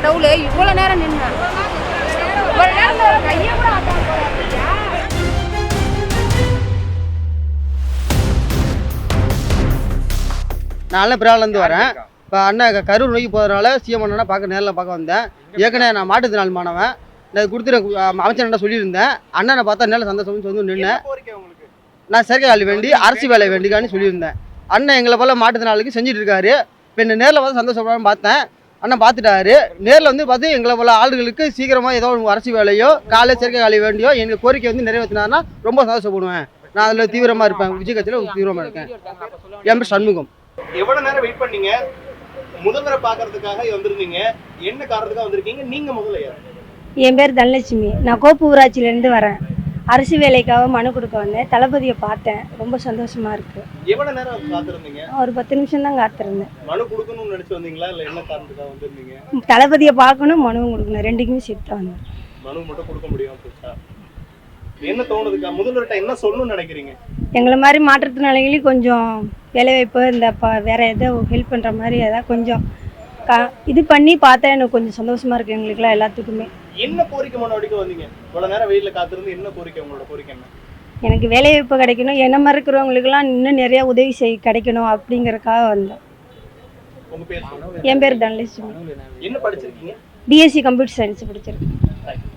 Towel இவ்வளோ நேரம் நின்று கையை கூட நான் பிராலேருந்து வரேன். இப்போ அண்ணன் கரூர் நோக்கி போகிறதுனால சிஎம் அண்ணனை நேரில் பார்க்க வந்தேன். ஏற்கனவே நான் மாற்றுத்திறனாளி மாணவன். நான் கொடுத்துட்டு அமைச்சர்கிட்ட சொல்லியிருந்தேன். அண்ணனை பார்த்தா நேரில் சந்தோஷம்னு சொல்லி நின்னேன். நான் செயற்கை காலி வேண்டி அரசு வேலை வேண்டிக்கான்னு சொல்லியிருந்தேன். அண்ணன் எங்களை போல மாற்றுத்திறனாளிக்கு செஞ்சுட்டு இருக்காரு. இப்போ என்ன நேரில் பார்த்து சந்தோஷப்படாமல் பார்த்தேன். அண்ணன் பார்த்துட்டாரு. நேரில் வந்து பார்த்து எங்களை போல ஆளுகளுக்கு சீக்கிரமாக ஏதோ அரசு வேலையோ காலையில் செயற்கை காலி வேண்டியோ எங்கள் கோரிக்கை வந்து நிறைவேற்றினாருன்னா ரொம்ப சந்தோஷப்படுவேன். நான் அதில் தீவிரமாக இருப்பேன். விஜய் கட்சியில் தீவிரமாக இருக்கேன். என் பேர் சண்முகம். எவ்வளவு நேரம் வெயிட் பண்ணீங்க? முதல்வரை பாக்குறதுக்காக வந்திருந்தீங்க. என்ன காரணத்துக்காக வந்திருக்கீங்க? நீங்க முதல்ல யார்? என் பேர் தனலட்சுமி. நான் கோப்பு ஊராட்சியிலேருந்து வரேன். அரசு வேலைக்காக மனு கொடுக்க வந்தேன். தளபதியை பார்த்தேன். ரொம்ப சந்தோஷமா இருக்கு. எவ்வளவு நேரம் காத்திருந்தீங்க? ஒரு 10 நிமிஷம் தான் காத்திருந்தேன். மனு கொடுக்கணும்னு நினைச்சு வந்தீங்களா இல்ல என்ன காரணத்துக்காக வந்திருந்தீங்க? தளபதியை பார்க்கணும், மனுவும் கொடுக்கணும். ரெண்டுக்குமே சேர்த்து வந்தேன். மனு மட்டும் கொடுக்க முடியும். என்ன தோணுதுக்கா? முதல்வர்கிட்ட என்ன சொல்லணும்னு நினைக்கிறீங்க? எங்களை மாதிரி மாற்றுத்திறனாளிகளும் கொஞ்சம் வேலைவாய்ப்பு இந்த வேற ஏதோ ஹெல்ப் பண்ணுற மாதிரி ஏதாவது கொஞ்சம் இது பண்ணி பார்த்தா எனக்கு கொஞ்சம் சந்தோஷமா இருக்கு. எங்களுக்குலாம் எல்லாத்துக்குமே. என்ன கோரிக்கை மனு அடிக்க வந்தீங்க? இவ்வளவு நேரம் வெயில காத்திருந்து என்ன கோரிக்கை? உங்களோட கோரிக்கை என்ன? எனக்கு வேலைவாய்ப்பு கிடைக்கணும், என்ன மாதிரி இருக்கிறவங்களுக்குலாம் இன்னும் நிறைய உதவி கிடைக்கணும் அப்படிங்கறதுக்காக வந்தேன். உங்க பேர்? என் பேர் தனலட்சுமி. என்ன படிச்சிருக்கீங்க? பிஎஸ்சி கம்ப்யூட்டர் சயின்ஸ் படிச்சிருக்கேன்.